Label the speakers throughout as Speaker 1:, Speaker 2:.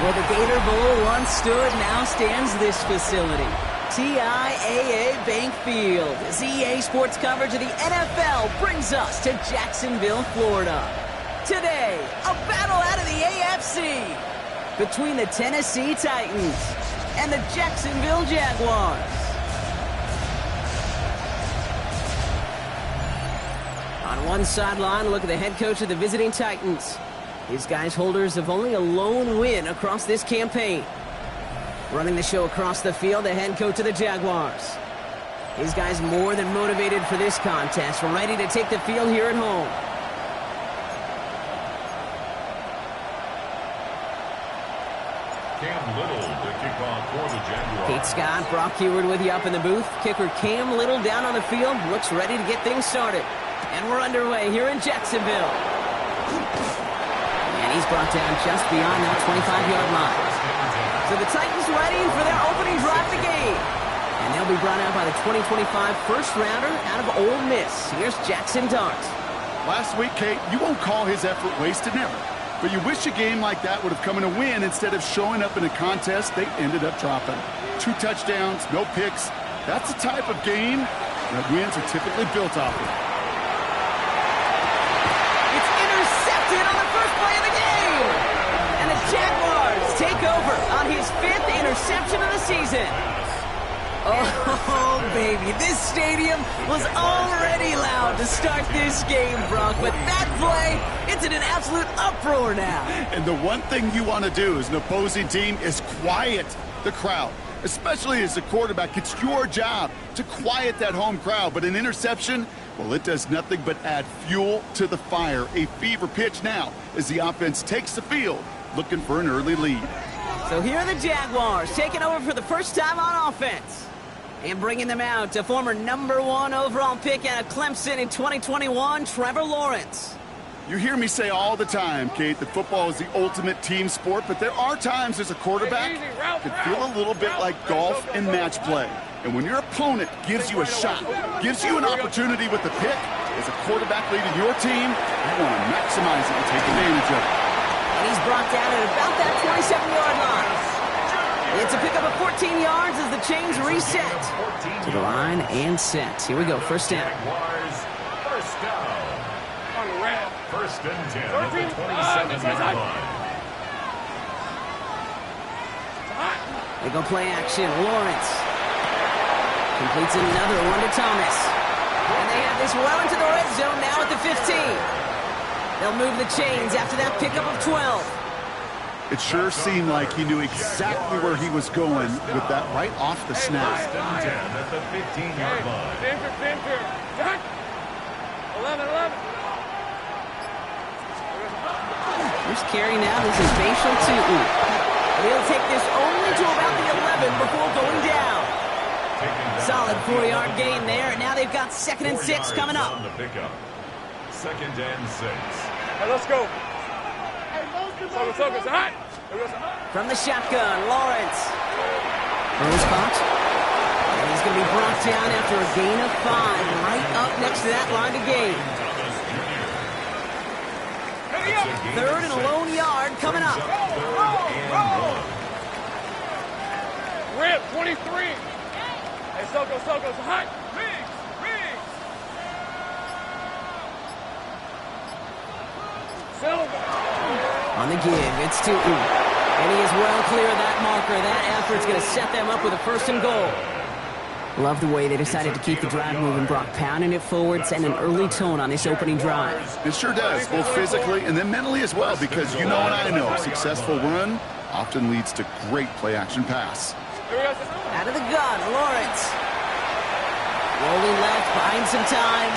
Speaker 1: Where the Gator Bowl once stood, now stands this facility. TIAA Bank Field. As EA Sports coverage of the NFL brings us to Jacksonville, Florida. Today, a battle out of the AFC between the Tennessee Titans and the Jacksonville Jaguars. On one sideline, look at the head coach of the visiting Titans. These guys holders of only a lone win across this campaign. Running the show across the field, the head coach of the Jaguars. These guys more than motivated for this contest, ready to take the field here at home.
Speaker 2: Cam Little to kick off for the Jaguars.
Speaker 1: Kate Scott, Brock Heward with you up in the booth. Kicker Cam Little down on the field, looks ready to get things started. And we're underway here in Jacksonville. And he's brought down just beyond that 25-yard line. So the Titans ready for their opening drive of the game. And they'll be brought out by the 2025 first-rounder out of Ole Miss. Here's Jackson Dart.
Speaker 3: Last week, Kate, you won't call his effort wasted, never. But you wish a game like that would have come in a win instead of showing up in a contest they ended up dropping. 2 touchdowns, no picks. That's the type of game that wins are typically built off of.
Speaker 1: It's intercepted on the first play of the game. And the Jaguars take over on his 5th interception of the season. Oh, baby, this stadium was already loud to start this game, Brock, but that play, it's in an absolute uproar now.
Speaker 3: And the one thing you want to do as an opposing team is quiet the crowd, especially as a quarterback. It's your job to quiet that home crowd, but an interception, well, it does nothing but add fuel to the fire. A fever pitch now as the offense takes the field, looking for an early lead.
Speaker 1: So here are the Jaguars taking over for the first time on offense. And bringing them out to former #1 overall pick out of Clemson in 2021, Trevor Lawrence.
Speaker 3: You hear me say all the time, Kate, that football is the ultimate team sport, but there are times as a quarterback it can feel a little bit like golf and match play. And when your opponent gives you a shot, gives you an opportunity with the pick, as a quarterback leading your team, you want to maximize it and take advantage of it.
Speaker 1: And he's brought down at about that 27-yard line. It's a pickup of 14 yards as the chains reset. To the line and set. Here we go, first down.
Speaker 2: Jaguars, first down. First and 10 at the 27-yard line.
Speaker 1: They go play action. Lawrence completes another one to Thomas. And they have this well into the red zone now at the 15. They'll move the chains after that pickup of 12.
Speaker 3: It sure seemed like he knew exactly where he was going with that right off the snap.
Speaker 2: First and 10 at the 15-yard line.
Speaker 4: 11.
Speaker 1: Who's carrying out is his facial Tutu. He'll take this only to about the 11 before going down. Solid 4-yard gain there, and now they've got 2nd and 6 coming up.
Speaker 2: On the pickup. 2nd and 6.
Speaker 4: Hey, let's go.
Speaker 1: From the shotgun, Lawrence. Throws caught. And he's going to be brought down after a gain of 5, right up next to that line to gain. 3rd and a lone yard coming up.
Speaker 4: Rip, 23. Hey, Soko, it's hot. Riggs. Silver.
Speaker 1: On the give, it's Tutu. And he is well clear of that marker. That effort's going to set them up with a 1st and goal. Love the way they decided to keep the drive moving, Brock, pounding it forward, sending an early tone on this opening drive.
Speaker 3: It sure does, both physically and then mentally as well, because you know and I know a successful run often leads to great play-action pass.
Speaker 1: Out of the gun, Lawrence. Rolling left, buying some time.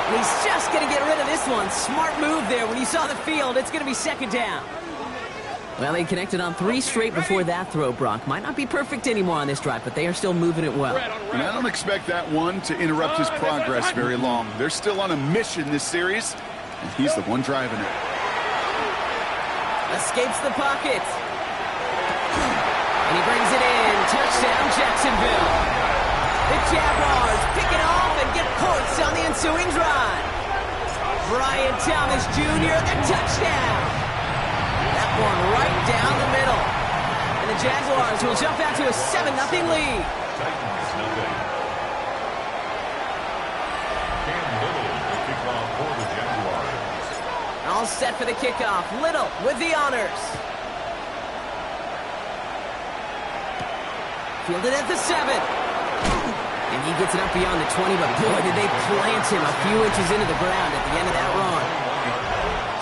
Speaker 1: And he's just going to get rid of this one. Smart move there. When you saw the field, it's going to be 2nd down. Well, they connected on 3 straight before that throw, Brock. Might not be perfect anymore on this drive, but they are still moving it well.
Speaker 3: And I don't expect that one to interrupt his progress very long. They're still on a mission this series, and he's the one driving it.
Speaker 1: Escapes the pocket. And he brings it in. Touchdown, Jacksonville. The Jaguars pick it off and get points on the ensuing drive. Brian Thomas Jr., the touchdown. That one right down the middle. And the Jaguars will jump out to a 7-0 lead.
Speaker 2: Titans, nothing. Cam Little, the kickoff for the Jaguars.
Speaker 1: All set for the kickoff. Little with the honors. Fielded at the 7. And he gets it up beyond the 20, but boy, did they plant him a few inches into the ground at the end of that run.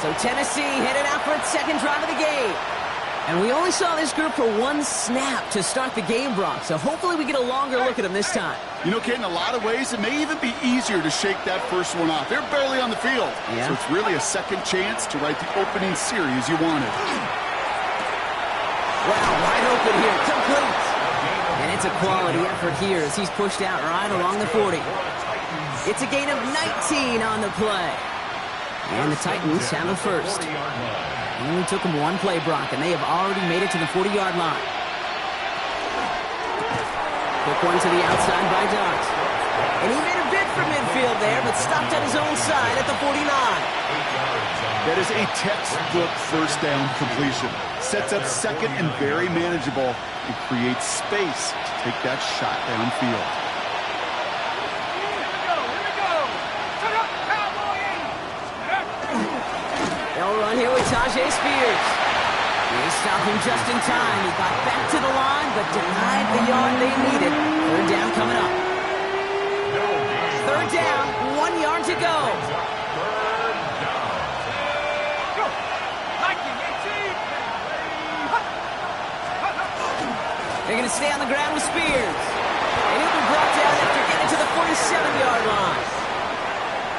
Speaker 1: So Tennessee headed out for its second drive of the game. And we only saw this group for one snap to start the game, Brock. So hopefully we get a longer look at them this time.
Speaker 3: You know, Kate, in a lot of ways, it may even be easier to shake that first one off. They're barely on the field.
Speaker 1: Yeah.
Speaker 3: So it's really a second chance to write the opening series you wanted.
Speaker 1: Wow, wide open here. Complete. And it's a quality effort here as he's pushed out right along the 40. It's a gain of 19 on the play. And the Titans have the first. It only took them one play, Brock, and they have already made it to the 40-yard line. Quick one to the outside by Dogs. And he made a bid for midfield there, but stopped at his own side at the 49.
Speaker 3: That is a textbook first down completion. Sets up second and very manageable and creates space to take that shot downfield.
Speaker 1: They'll run here with Tajay Spears. They stopped him just in time. He got back to the line, but denied the yard they needed. Third down coming up. Third down, 1 yard to go. They're going to stay on the ground with Spears. And he'll be brought down after getting to the 47-yard line.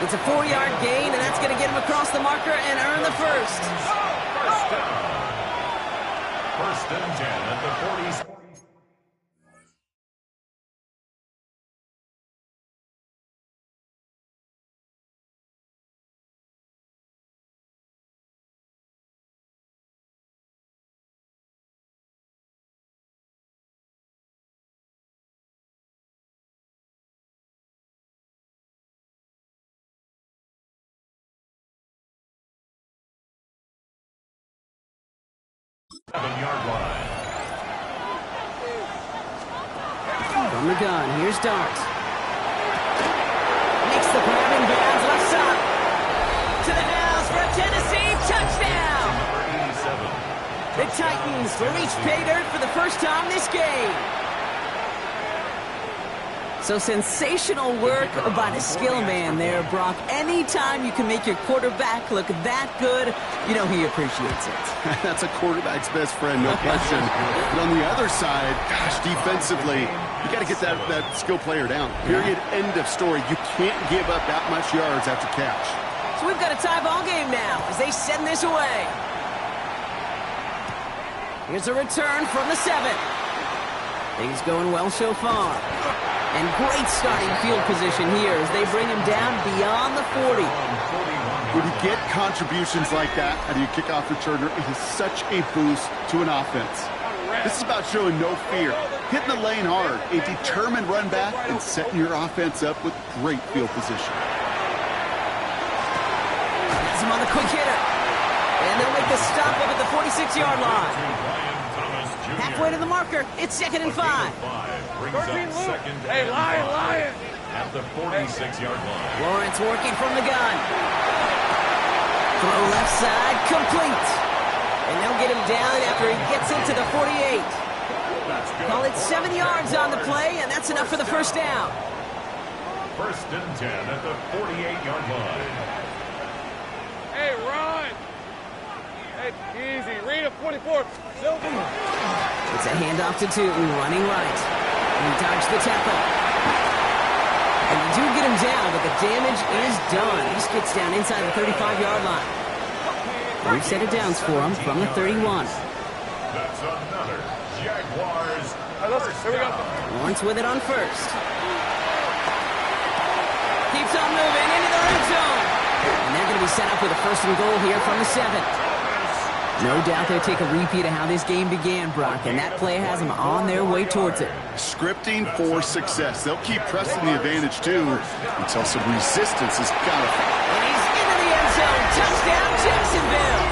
Speaker 1: It's a 4-yard gain, and that's going to get him across the marker and earn the first.
Speaker 2: First down. First and 10 at the 40.
Speaker 1: From the gun, here's Dart. Makes the grabbing bounds left side. To the house for a Tennessee touchdown. The Titans will reach pay dirt for the first time this game. So sensational work by the skill man there, Brock. Anytime you can make your quarterback look that good, you know he appreciates it.
Speaker 3: That's a quarterback's best friend, no question. But on the other side, gosh, defensively, you got to get that skill player down. Period, end of story. You can't give up that much yards after catch.
Speaker 1: So we've got a tie ball game now as they send this away. Here's a return from the 7. Things going well so far. And great starting field position here as they bring him down beyond the 40.
Speaker 3: When you get contributions like that out of your kickoff returner, it is such a boost to an offense. This is about showing no fear, hitting the lane hard, a determined run back, and setting your offense up with great field position.
Speaker 1: Has him on the quick hitter. And they'll make the stop up at the 46-yard line. Halfway to the marker, it's 2nd and 5.
Speaker 4: Hey, Lion!
Speaker 2: At the 46-yard line.
Speaker 1: Lawrence working from the gun. Throw left side, complete. And they'll get him down after he gets into the 48. Call it 7 yards on the play, and that's enough for the first down.
Speaker 2: First and 10 at the 48-yard line.
Speaker 4: Hey, run! Hey, easy. Read a 44.
Speaker 1: It's a handoff to Tootin, running right. And he dodged the tackle. And they do get him down, but the damage is done. He just gets down inside the 35-yard line. 3 set of downs for him from the 31.
Speaker 2: That's another Jaguars.
Speaker 4: Here we go.
Speaker 1: Lawrence with it on first. Keeps on moving into the red zone. And they're going to be set up with a 1st and goal here from the 7. No doubt they'll take a repeat of how this game began, Brock, and that play has them on their way towards it.
Speaker 3: Scripting for success. They'll keep pressing the advantage, too, until some resistance is got to fall.
Speaker 1: And he's into the end zone. Touchdown, Jacksonville.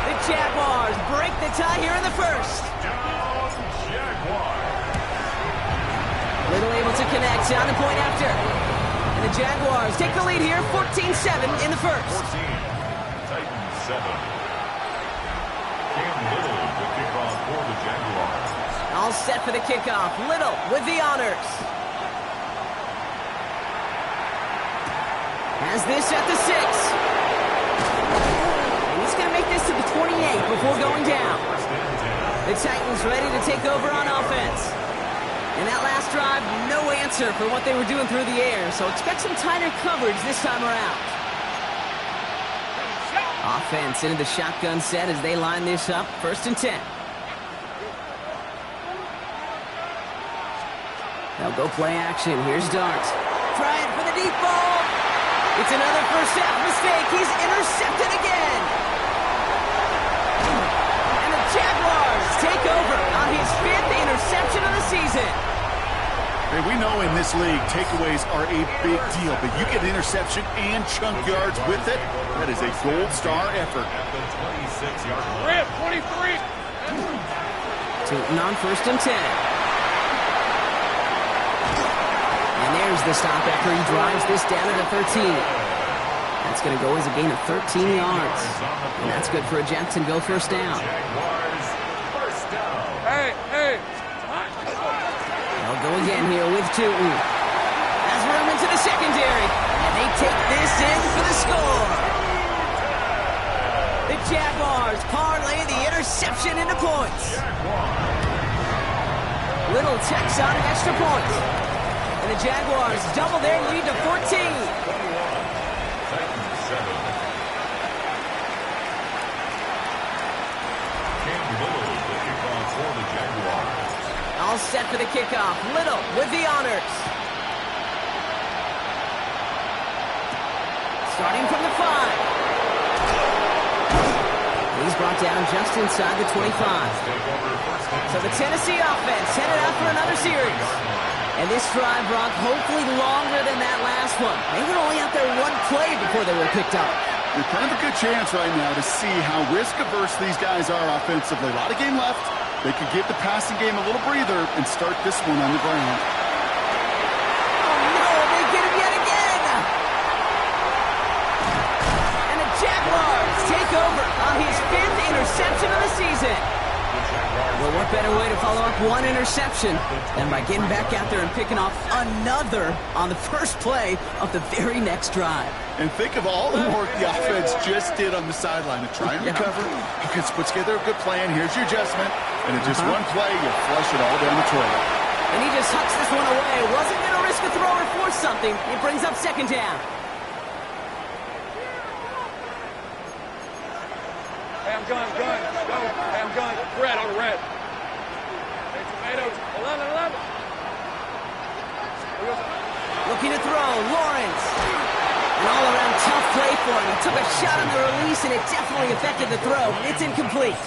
Speaker 1: The Jaguars break the tie here in the first.
Speaker 2: Down, Jaguars.
Speaker 1: Little able to connect on the point after. And the Jaguars take the lead here, 14-7 in the first.
Speaker 2: 14, Titans 7. Cam Little with kickoff for the Jaguars.
Speaker 1: All set for the kickoff. Little with the honors. Has this at the 6. And he's going to make this to the 28 before going down. The Titans ready to take over on offense. In that last drive, no answer for what they were doing through the air, so expect some tighter coverage this time around. Offense into the shotgun set as they line this up, 1st and 10. They'll go play action. Here's Dart. Trying for the deep ball. It's another first half mistake. He's intercepted again. And the Jaguars take over on his 5th interception of the season.
Speaker 3: Hey, we know in this league, takeaways are a big deal, but you get interception and chunk yards with it. That is a gold star effort.
Speaker 2: At the 26-yard line.
Speaker 4: Rip, 23.
Speaker 1: Tilton on 1st and 10. And there's the stop after he drives this down to the 13. That's going to go as a gain of 13 yards. And that's good for a Jacksonville first down.
Speaker 2: Jaguars first down.
Speaker 4: Hey.
Speaker 1: They'll go again here with Tilton. Has room into the secondary. And they take this in for the score. The Jaguars parlay the interception into points. Little takes on an extra point. And the Jaguars double their lead to 14.
Speaker 2: 21, Titans 7. Cam Little the kickoff for the Jaguars.
Speaker 1: All set for the kickoff. Little with the honors. Starting from the 5. He's brought down just inside the 25. So the Tennessee offense headed out for another series. And this drive, Brock, hopefully longer than that last one. They were only out there one play before they were picked up.
Speaker 3: You're kind of a good chance right now to see how risk-averse these guys are offensively. A lot of game left. They could give the passing game a little breather and start this one on the ground.
Speaker 1: Oh, no, they get him yet again. And the Jaguars take over on his 5th interception of the season. Well, what better way to follow up one interception than by getting back out there and picking off another on the first play of the very next drive.
Speaker 3: And think of all the work the offense just did on the sideline to try and recover. Offense puts together a good plan. Here's your adjustment. And in just one play, you flush it all down the toilet.
Speaker 1: And he just hucks this one away. Wasn't going to risk a throw or force something. It brings up 2nd down.
Speaker 4: Hey, I'm gun. Go. Hey, I'm gun. Red on red. Hey, tomatoes. 11.
Speaker 1: Looking to throw. Lawrence. An all-around tough play for him. He took a shot on the release, and it definitely affected the throw. It's incomplete.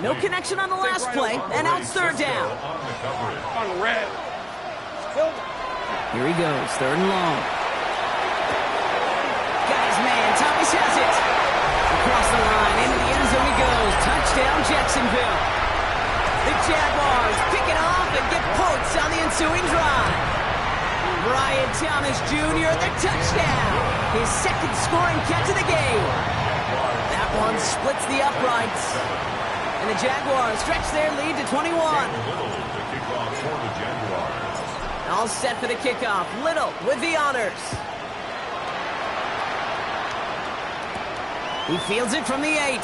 Speaker 1: No connection on the last play, and now it's 3rd down.
Speaker 4: On red.
Speaker 1: Here he goes, 3rd and long. Got his man. Thomas has it. Across the line, into the end zone he goes. Touchdown, Jacksonville. The Jaguars pick it off and get points on the ensuing drive. Brian Thomas Jr. the touchdown. His 2nd scoring catch of the game. That one splits the uprights. And the Jaguars stretch their lead to 21. All set for the kickoff. Little with the honors. He fields it from the 8.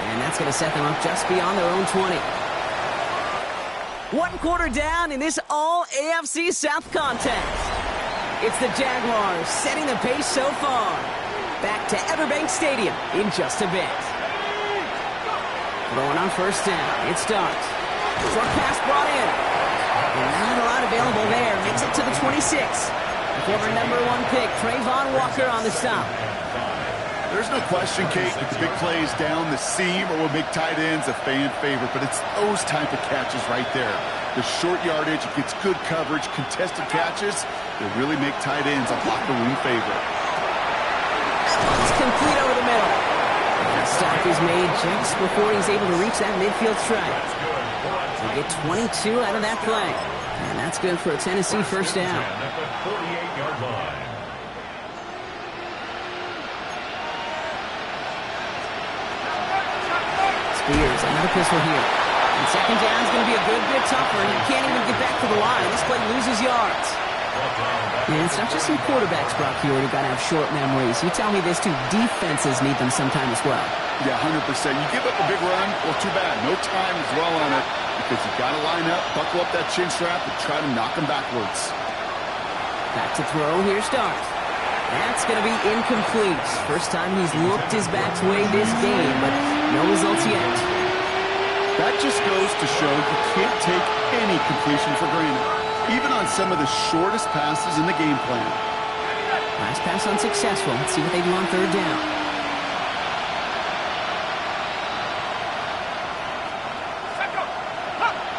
Speaker 1: And that's going to set them up just beyond their own 20. 1 quarter down in this all-AFC South contest. It's the Jaguars setting the pace so far. Back to Everbank Stadium in just a bit. Throwing on 1st down. It starts. Short pass brought in. And not a lot available there. Makes it to the 26. The former #1 pick, Trayvon Walker on the stop.
Speaker 3: There's no question, Kate, that the big plays down the seam or will make tight ends a fan favorite, but it's those type of catches right there. The short yardage, it gets good coverage, contested catches, they really make tight ends a locker room favorite.
Speaker 1: That one's complete over the middle. Stop is made just before he's able to reach that midfield stripe. They get 22 out of that play. And that's good for a Tennessee first down.
Speaker 2: At the 48-yard line.
Speaker 1: Spears, another pistol here. And second down is going to be a good bit tougher. He can't even get back to the line. This play loses yards. And it's not just some quarterbacks, Brock Huard, who got to have short memories. You tell me this too, defenses need them sometime as well.
Speaker 3: Yeah, 100%. You give up a big run, well, too bad. No time to dwell on it because you've got to line up, buckle up that chin strap, and try to knock them backwards.
Speaker 1: Back to throw. Here's Dart. That's going to be incomplete. First time he's looked his back's way this game, but no results yet.
Speaker 3: That just goes to show you can't take any completion for granted, even on some of the shortest passes in the game plan.
Speaker 1: Last pass unsuccessful. Let's see what they do on third down.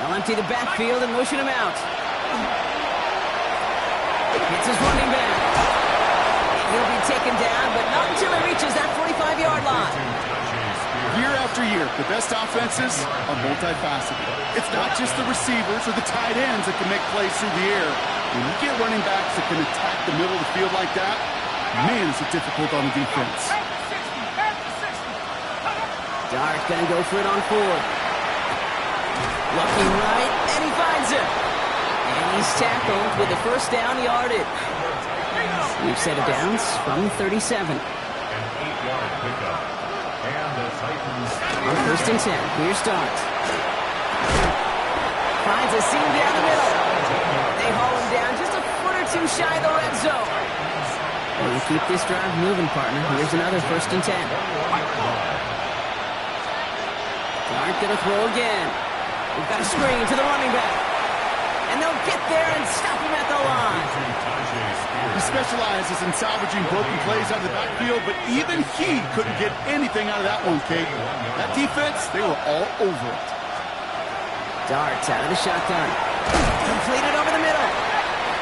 Speaker 1: They'll empty the backfield and motion him out. It's his running back. He'll be taken down, but not until he reaches that 45-yard line.
Speaker 3: Year after year, the best offenses are multifaceted. It's not just the receivers or the tight ends that can make plays through the air. When you get running backs that can attack the middle of the field like that, man, is it difficult on the defense.
Speaker 1: Dart gonna go for it on fourth. Looking right, and he finds it. And he's tackled with a first down yardage. We've set a downs from 37.
Speaker 2: An 8-yard pickup. And the Titans.
Speaker 1: On first and 10, here's Dart. Finds a seam down the middle. They haul him down just a foot or two shy of the red zone. We'll keep this drive moving, partner. Here's another first and 10. Dart gonna throw again. We've got a screen to the running back. And they'll get there and stop him at the line.
Speaker 3: He specializes in salvaging broken plays out of the backfield, but even he couldn't get anything out of that one, Kate. That defense, they were all over it.
Speaker 1: Dart out of the shotgun. Completed over the middle.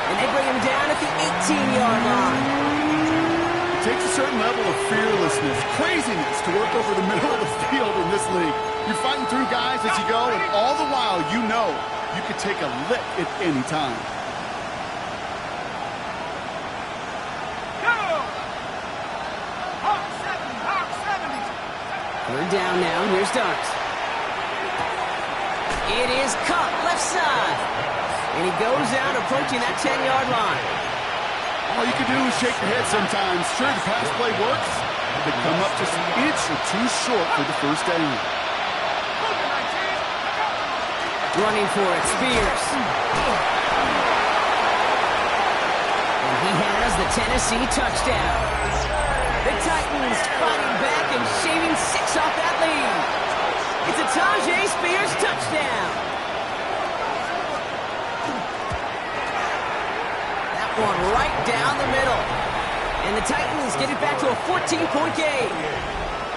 Speaker 1: And they bring him down at the 18-yard line.
Speaker 3: It takes a certain level of fearlessness, craziness to work over the middle of the field in this league. You're fighting through guys as you go, and all the while you know you could take a lick at any time.
Speaker 1: Third down now. Here's Dart. It is caught left side. And he goes out approaching that 10-yard line.
Speaker 3: All you can do is shake your head sometimes. Sure, the pass play works. They come up just an inch or two short for the first down.
Speaker 1: Running for it, Spears. And he has the Tennessee touchdown. The Titans fighting back and shaving 6 off that lead. It's a Tajay Spears touchdown. That one right down the middle. And the Titans get it back to a 14-point game.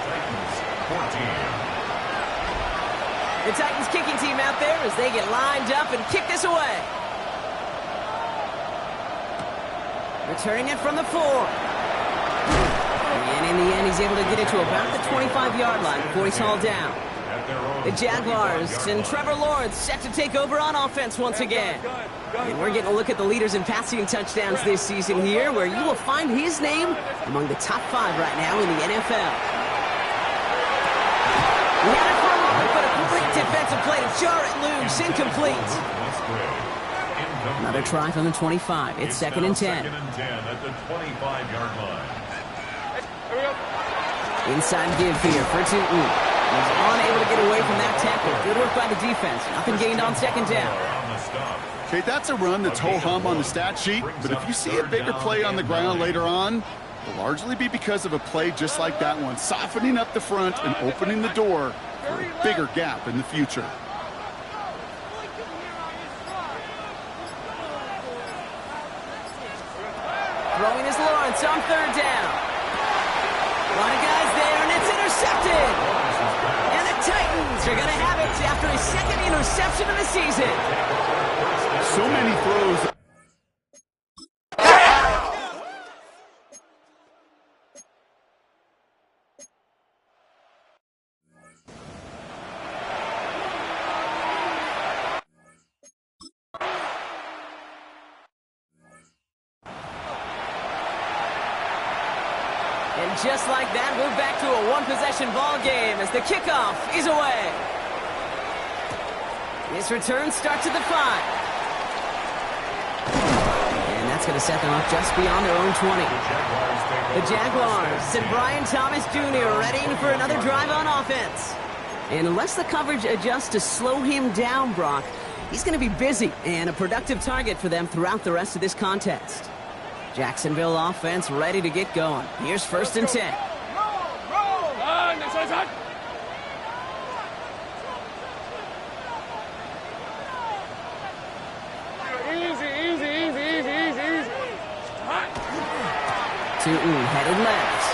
Speaker 2: Titans 14.
Speaker 1: The Titans kicking team out there as they get lined up and kick this away. Returning it from the 4. And in the end, he's able to get it to about the 25-yard line before he's hauled down. The Jaguars and Trevor Lawrence set to take over on offense once again. And we're getting a look at the leaders in passing touchdowns this season here, where you will find his name among the top 5 right now in the NFL. We had it for a moment, but a complete defensive play to jar it loose, incomplete. Another try from the 25. It's second and 10.
Speaker 2: Second and 10 at the 25-yard line.
Speaker 1: Inside give here for Tootin. He's unable to get away from that tackle. Good work by the defense. Nothing gained on second down.
Speaker 3: Okay, that's a run that's ho-hum on the stat sheet, but if you see a bigger play on the ground later on, it'll largely be because of a play just like that one, softening up the front and opening the door for a bigger gap in the future.
Speaker 1: Throwing is Lawrence on third down. A lot of guys there, and it's intercepted. And the Titans are going to have it after his second interception of the season.
Speaker 3: So many throws.
Speaker 1: And just like that, we're back to a one-possession ball game as the kickoff is away. This return starts at the 5. And that's going to set them up just beyond their own 20. The Jaguars and Brian Thomas Jr. readying for another drive on offense. And unless the coverage adjusts to slow him down, Brock, he's going to be busy and a productive target for them throughout the rest of this contest. Jacksonville offense ready to get going. Here's 1st and 10.
Speaker 4: Easy.
Speaker 1: Tootin headed left.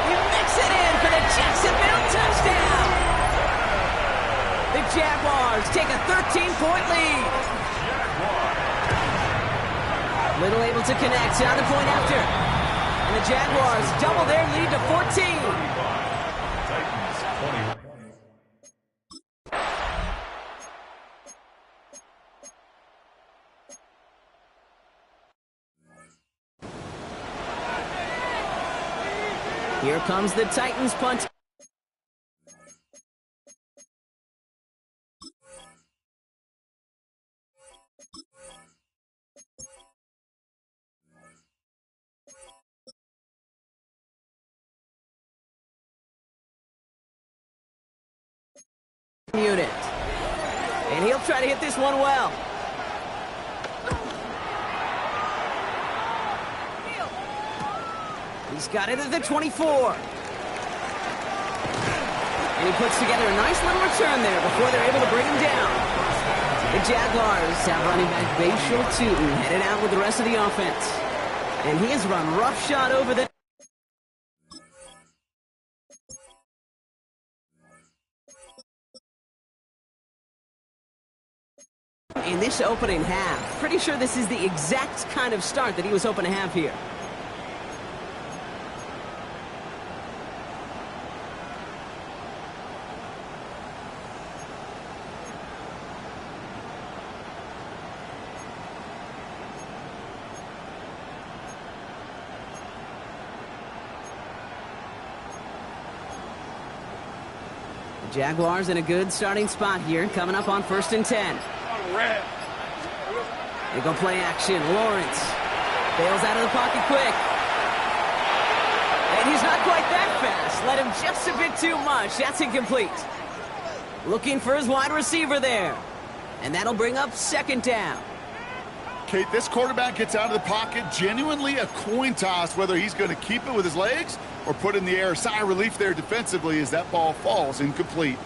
Speaker 1: He mix it in for the Jacksonville touchdown. The Jaguars take a 13-point lead. Little able to connect on the point after. And the Jaguars double their lead to 14.
Speaker 2: Titans 21.
Speaker 1: Here comes the Titans punt. Unit. And he'll try to hit this one well. He's got it at the 24. And he puts together a nice little return there before they're able to bring him down. The Jaguars have running back Bashal Tootin headed out with the rest of the offense. And he has run roughshod over the... in this opening half. Pretty sure this is the exact kind of start that he was hoping to have here. The Jaguars in a good starting spot here, coming up on 1st and 10. They go play action. Lawrence bails out of the pocket quick. And he's not quite that fast. Let him just a bit too much. That's incomplete. Looking for his wide receiver there. And that'll bring up 2nd down.
Speaker 3: Kate, this quarterback gets out of the pocket, genuinely a coin toss whether he's going to keep it with his legs or put it in the air. Sigh of relief there defensively as that ball falls incomplete.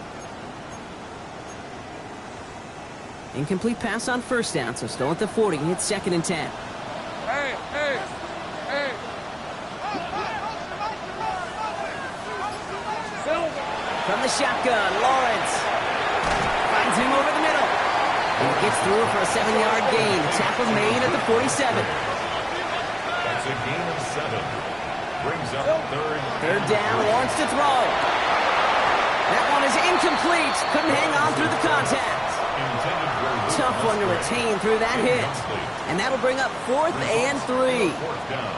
Speaker 1: Incomplete pass on 1st down, so still at the 40. Hits 2nd and 10.
Speaker 4: Hey.
Speaker 1: From the shotgun, Lawrence finds him over the middle. And gets through for a 7-yard gain. Tackle made at the 47.
Speaker 2: That's a gain of 7. Brings up
Speaker 1: 3rd down, Lawrence to throw. That one is incomplete. Couldn't hang on through the contact. Tough one to retain through that hit. And that'll bring up 4th and 3.
Speaker 2: 4th down.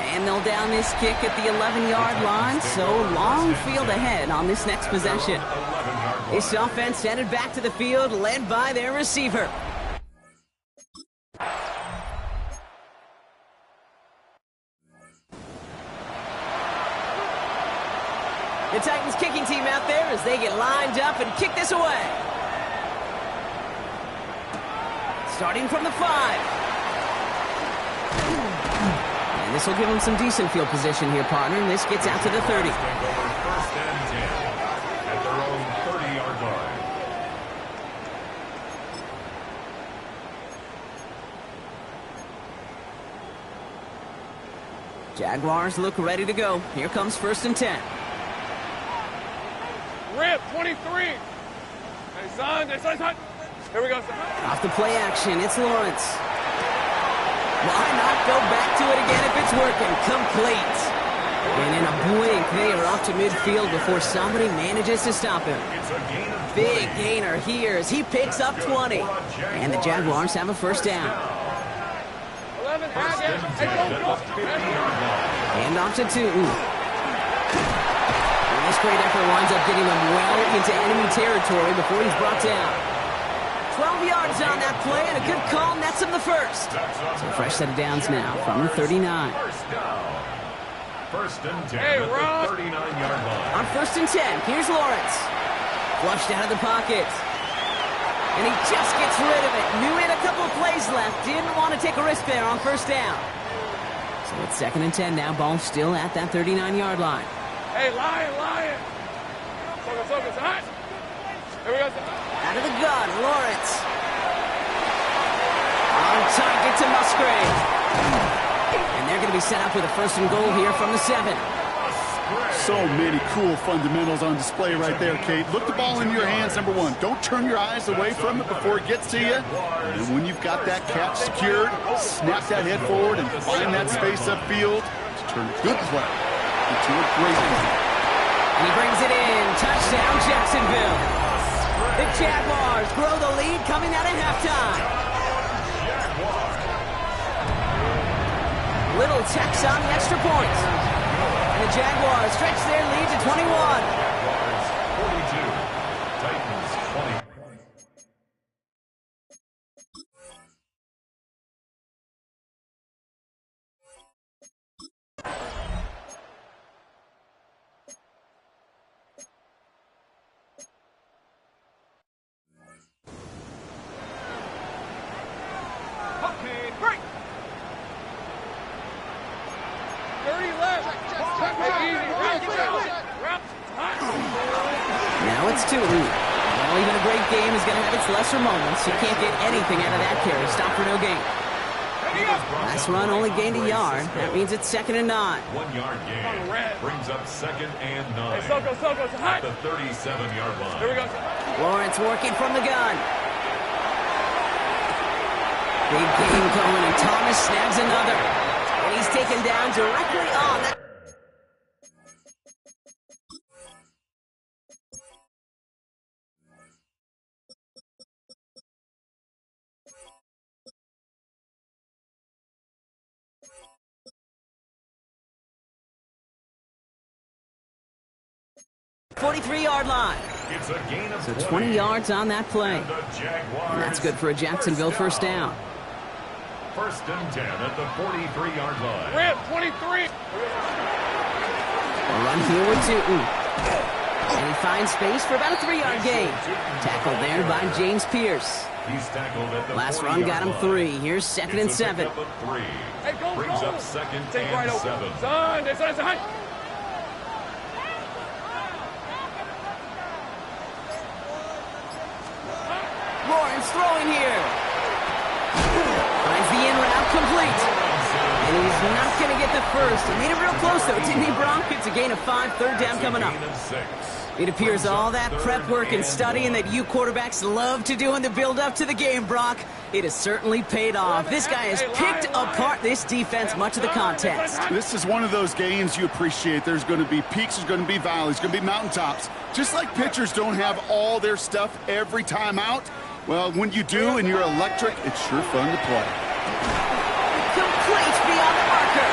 Speaker 1: And they'll down this kick at the 11-yard line. So long field ahead on this next possession. This offense headed back to the field, led by their receiver. The Titans kicking team out there as they get lined up and kick this away. Starting from the 5. And this will give them some decent field position here, partner. And this gets out to the 30.
Speaker 2: 1st and 10 at their own 30-yard line.
Speaker 1: Jaguars look ready to go. Here comes 1st and 10.
Speaker 4: Rip, 23. Hey, son. Here we go, son.
Speaker 1: Off the play action, it's Lawrence. Why not go back to it again if it's working? Complete. And in a blink, they are off to midfield before somebody manages to stop him. Big gainer here as he picks up 20. And the Jaguars have a first down. Hand off to Tootin. This great effort winds up getting him well into enemy territory before he's brought down. 12 yards on that play, and a good call nets him the first. So a fresh set of downs now from the 39.
Speaker 2: First and 10 at the 39-yard line.
Speaker 1: On first and 10, here's Lawrence. Flushed out of the pocket. And he just gets rid of it. Knew he had a couple of plays left. Didn't want to take a risk there on first down. So it's second and 10 now. Ball still at that 39-yard line.
Speaker 4: Hey, Lion! Focus, hot. Here we go.
Speaker 1: Out of the gun, Lawrence. On target to Musgrave. And they're going to be set up with a first and goal here from the 7.
Speaker 3: So many cool fundamentals on display right there, Kate. Look the ball in your hands, number one. Don't turn your eyes away from it before it gets to you. And when you've got that catch secured, snap that head forward and find that space upfield to turn a good play into a great one.
Speaker 1: And he brings it in. Touchdown, Jacksonville. The Jaguars grow the lead coming out of halftime. Little checks on the extra point. And the Jaguars stretch their lead to 21.
Speaker 2: Jaguars 42, Titans 20.
Speaker 4: Okay, break. 30 left.
Speaker 1: Now it's Tootin. Well, even a great game is going to have its lesser moments. You can't get anything out of that carry. Stop for no gain. Last run only gained a yard. That means it's second and 9.
Speaker 2: 1 yard gain brings up second and 9.
Speaker 4: Hey, Soko, hot.
Speaker 2: At the 37-yard line.
Speaker 4: Here we go.
Speaker 1: Lawrence working from the gun. Big game going, and Thomas snags another. And he's taken down directly on that. The 43-yard line.
Speaker 2: It's a gain of
Speaker 1: So 20 yards on that play.
Speaker 2: And the Jaguars
Speaker 1: And that's good for a Jacksonville first down.
Speaker 2: First and 10 at the 43-yard line.
Speaker 4: Rip, 23.
Speaker 1: A run here with Tootin. And he finds space for about a 3-yard gain. Tackled there by James Pierce.
Speaker 2: He's tackled at the
Speaker 1: Last run got him 3. Here's second and 7.
Speaker 4: Hey, go,
Speaker 2: Brings up second
Speaker 4: Take
Speaker 2: and
Speaker 4: right over.
Speaker 2: 7.
Speaker 4: Son.
Speaker 1: Lawrence throwing here. Finds the in route complete. And he's not going to get the first. He made it real close, though, didn't he, Brock? It's a gain of 5, third down coming up. It appears all that prep work and studying that you quarterbacks love to do in the build-up to the game, Brock, it has certainly paid off. This guy has picked apart this defense much of the contest.
Speaker 3: This is one of those games you appreciate. There's going to be peaks, there's going to be valleys, there's going to be mountaintops. Just like pitchers don't have all their stuff every time out, well, when you do and you're electric, it's sure fun to play.
Speaker 1: Complete beyond the marker.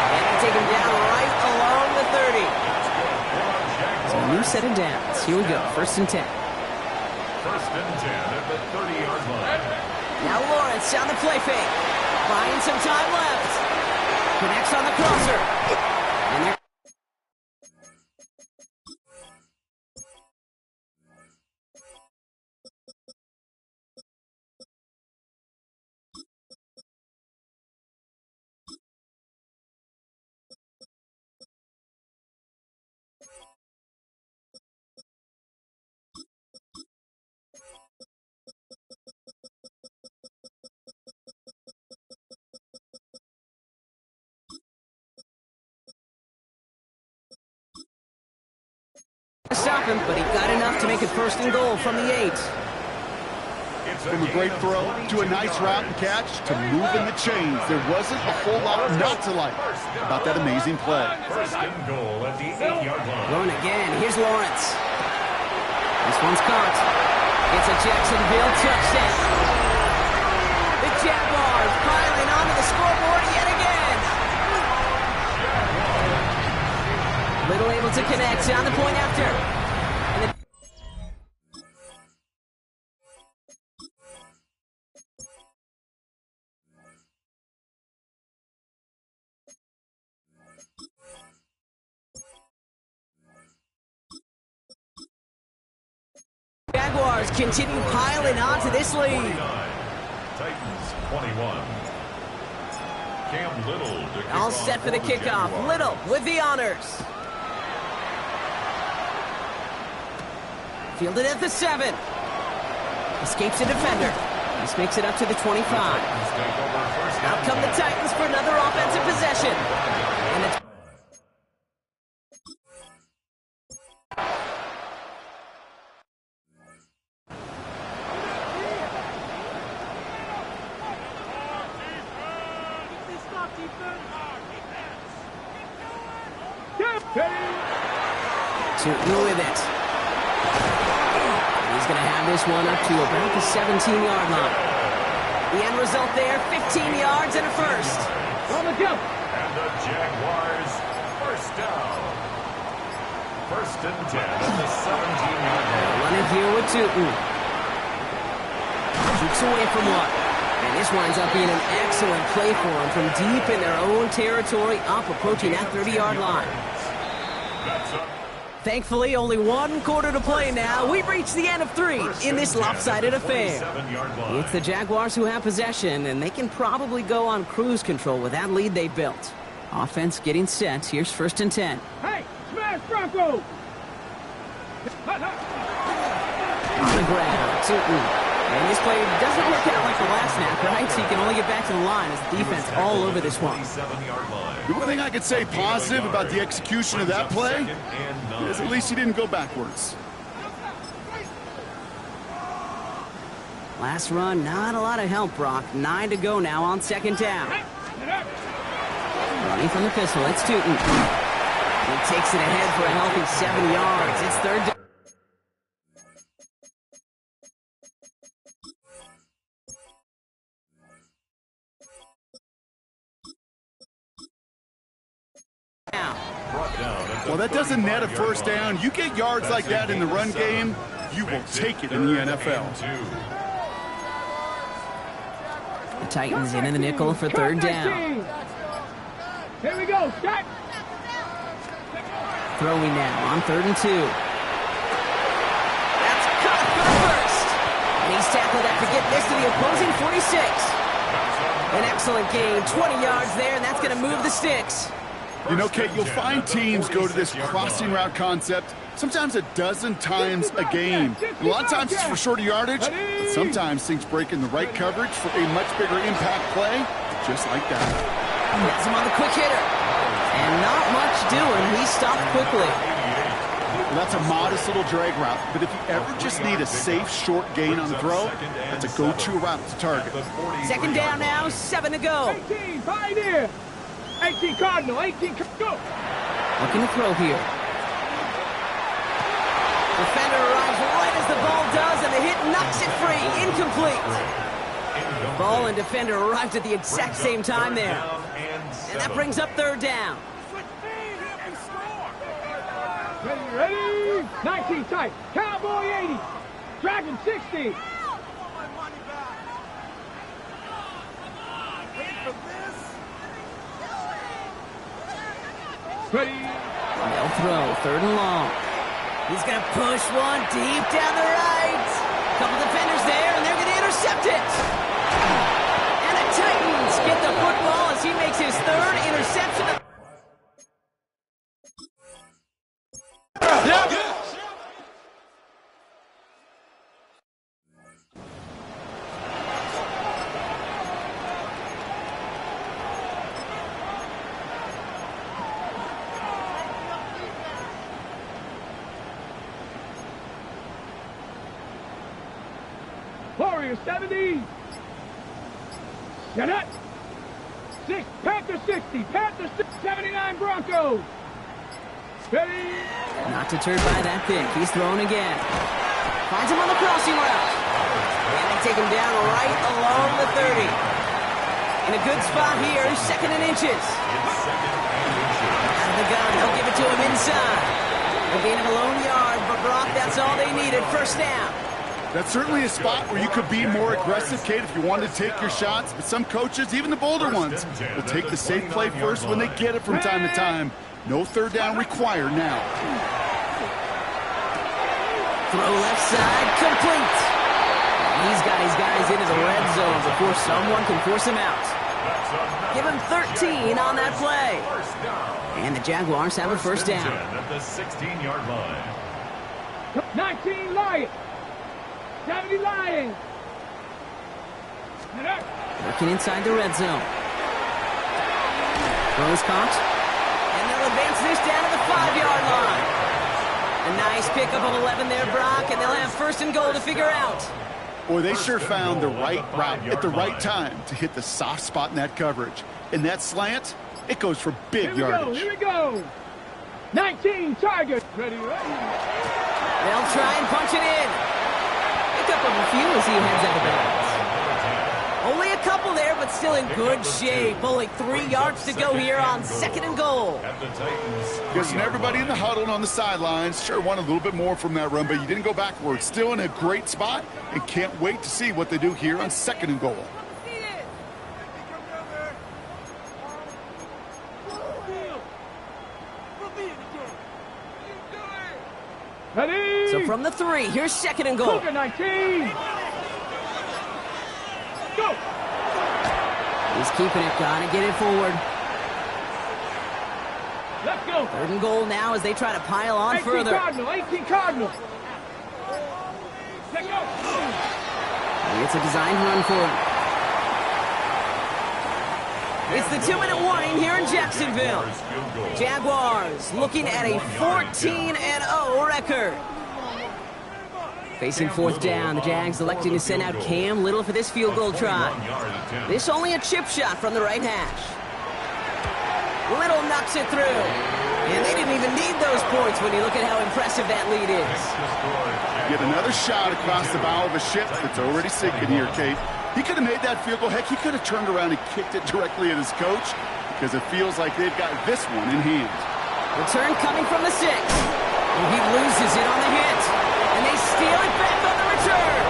Speaker 1: And take him down right along the 30. So a new set of downs. Here we go, first and 10.
Speaker 2: First and 10 at the 30-yard line.
Speaker 1: Now Lawrence on the play fake. Buying some time left. Connects on the crosser. And there. Stop him, but he got enough to make it first and goal from the 8.
Speaker 3: From a great throw to a nice route and catch to moving the chains, there wasn't a whole lot not to like about that amazing play.
Speaker 2: First and goal at the 8-yard line.
Speaker 1: Going again. Here's Lawrence. This one's caught. It's a Jacksonville touchdown. The Jaguars piling onto the scoreboard yet again. Little able to connect on the point after. And the Jaguars continue piling onto this lead.
Speaker 2: 29. Titans 21. Cam Little to kick
Speaker 1: All
Speaker 2: off
Speaker 1: set for the
Speaker 2: the
Speaker 1: kickoff.
Speaker 2: Jaguars.
Speaker 1: Little with the honors. Fielded at the 7. Escapes a defender. This makes it up to the 25.
Speaker 2: Titans take over first
Speaker 1: Out
Speaker 2: and
Speaker 1: come the
Speaker 2: 10.
Speaker 1: Titans for another offensive possession. And the Tootin with it. And he's going to have this one up to about the 17-yard line. The end result there, 15 yards and a first.
Speaker 2: And the Jaguars first down. First and 10 at the 17-yard line.
Speaker 1: Running here with Tootin. Shoots away from one. And this winds up being an excellent play for him from deep in their own territory, up approaching that 30-yard line.
Speaker 2: That's up.
Speaker 1: Thankfully, only one quarter to play now. We've reached the end of 3 in this lopsided affair.
Speaker 2: 27-yard line.
Speaker 1: It's the Jaguars who have possession, and they can probably go on cruise control with that lead they built. Offense getting set. Here's first and 10.
Speaker 5: Hey, smash Bronco!
Speaker 1: On the ground, Tootin. And this play doesn't work out like the last snap, right? So you can only get back to the line as the defense all over this one.
Speaker 2: 27-yard line.
Speaker 3: The one thing I could say positive about the execution of that play is at least he didn't go backwards.
Speaker 1: Last run, not a lot of help, Brock. 9 to go now on second down. Running from the pistol, it's Tootin. He takes it ahead for a healthy 7 yards. It's third down.
Speaker 3: Well, that doesn't net a first down. You get yards like that in the run game, you will take it in the NFL.
Speaker 1: The Titans in the nickel for third down.
Speaker 5: Here we go, start!
Speaker 1: Throwing now on 3rd and 2. That's caught for the first. And he's tackled after getting this to the opposing 46. An excellent gain, 20 yards there, and that's going to move the sticks.
Speaker 3: You know, Kate, you'll find teams go to this crossing route concept sometimes a dozen times a game. And a lot of times it's for shorter yardage, but sometimes things break in the right coverage for a much bigger impact play, just like that.
Speaker 1: Gets him on the quick hitter. And not much doing. He stopped quickly.
Speaker 3: Well, that's a modest little drag route, but if you ever just need a safe, short gain on the throw, that's a go-to route to target.
Speaker 1: Second down now, 7 to go.
Speaker 5: 18, Pioneer! 18 Cardinal, 18, go!
Speaker 1: Looking to throw here. Defender arrives right as the ball does, and the hit knocks it free. Incomplete. Ball and defender arrived at the exact same time there. And that brings up third down.
Speaker 5: Ready? 19 tight. Cowboy 80. Dragon 60. Ready?
Speaker 1: They'll throw, 3rd and long. He's going to push one deep down the right. Couple defenders there, and they're going to intercept it. And the Titans get the football as he makes his 3rd interception.
Speaker 5: Warriors 70. Get it. Panther 60. Panther 79 Broncos. Ready.
Speaker 1: Not deterred by that pick. He's throwing again. Finds him on the crossing route. And they take him down right along the 30. In a good spot here, 2nd and inches. Out of the gun, they'll give it to him inside. A gain of a lone yard, but Brock, that's all they needed. First down.
Speaker 3: That's certainly a spot where you could be more aggressive, Kate, if you wanted to take your shots. But some coaches, even the bolder ones, will take the safe play first when they get it from time to time. No third down required now.
Speaker 1: Throw left side, complete. He's got his guys into the red zone before someone can force him out. Give him 13 on that play. And the Jaguars have a first down.
Speaker 2: At the 16-yard line.
Speaker 5: 19 Lions. 70 Lions.
Speaker 1: Working inside the red zone. Throws caught. And they'll advance this down to the 5-yard line. A nice pickup of 11 there, Brock, and they'll have 1st and goal to figure out.
Speaker 3: Boy, they sure found the right route at the right time to hit the soft spot in that coverage. And that slant, it goes for big yardage.
Speaker 5: Here we go. 19 Tigers. Ready.
Speaker 1: They'll try and punch it in. Pick up a few as he heads out of bounds. Only a couple there, but still in good shape. Only 3 yards to go here on 2nd and goal.
Speaker 3: Guessing everybody in the huddle and on the sidelines sure wanted a little bit more from that run, but you didn't go backwards. Still in a great spot, and can't wait to see what they do here on 2nd and goal.
Speaker 5: Ready.
Speaker 1: So from the 3, here's 2nd and goal.
Speaker 5: 19. Go.
Speaker 1: He's keeping it. Gotta get it forward.
Speaker 5: Let's go.
Speaker 1: 3rd and goal now as they try to pile on
Speaker 5: 18
Speaker 1: further.
Speaker 5: Cardinal. 18 Cardinal. Let's go.
Speaker 1: It's a designed run for him. It's the 2-minute warning here in Jacksonville. Jaguars looking at a 14-0 record. Facing 4th down, the Jags electing to send out Cam Little for this field goal try. This only a chip shot from the right hash. Little knocks it through. And they didn't even need those points when you look at how impressive that lead is.
Speaker 3: Yet another shot across the bow of a ship that's already sinking here, Kate. He could have made that field goal. Heck, he could have turned around and kicked it directly at his coach because it feels like they've got this one in hand.
Speaker 1: Return coming from the 6. And he loses it on the hit. And they steal it back on the return.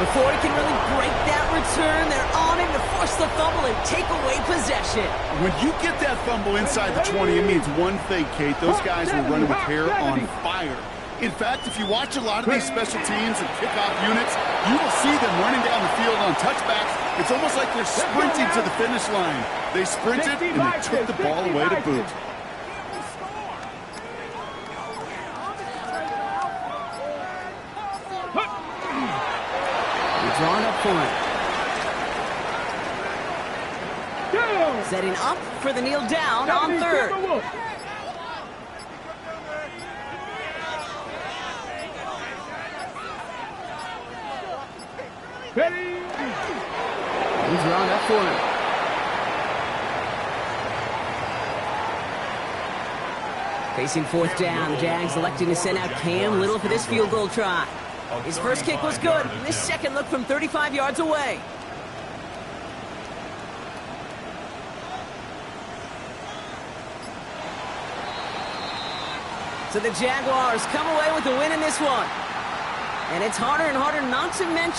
Speaker 1: Before he can really break that return, they're on him to force the fumble and take away possession.
Speaker 3: When you get that fumble inside the 20, it means one thing, Kate. Those guys were running with hair on fire. In fact, if you watch a lot of these special teams and kickoff units, you will see them running down the field on touchbacks. It's almost like they're sprinting to the finish line. They sprinted and they took the ball away to boot.
Speaker 1: Drawn up for it. Setting up for the kneel down on 3rd. He's drawn up for it. Facing 4th down, the Jags electing to send out Cam Little for this field goal try. His first kick was good. This second look from 35 yards away. So the Jaguars come away with the win in this one. And it's harder and harder not to mention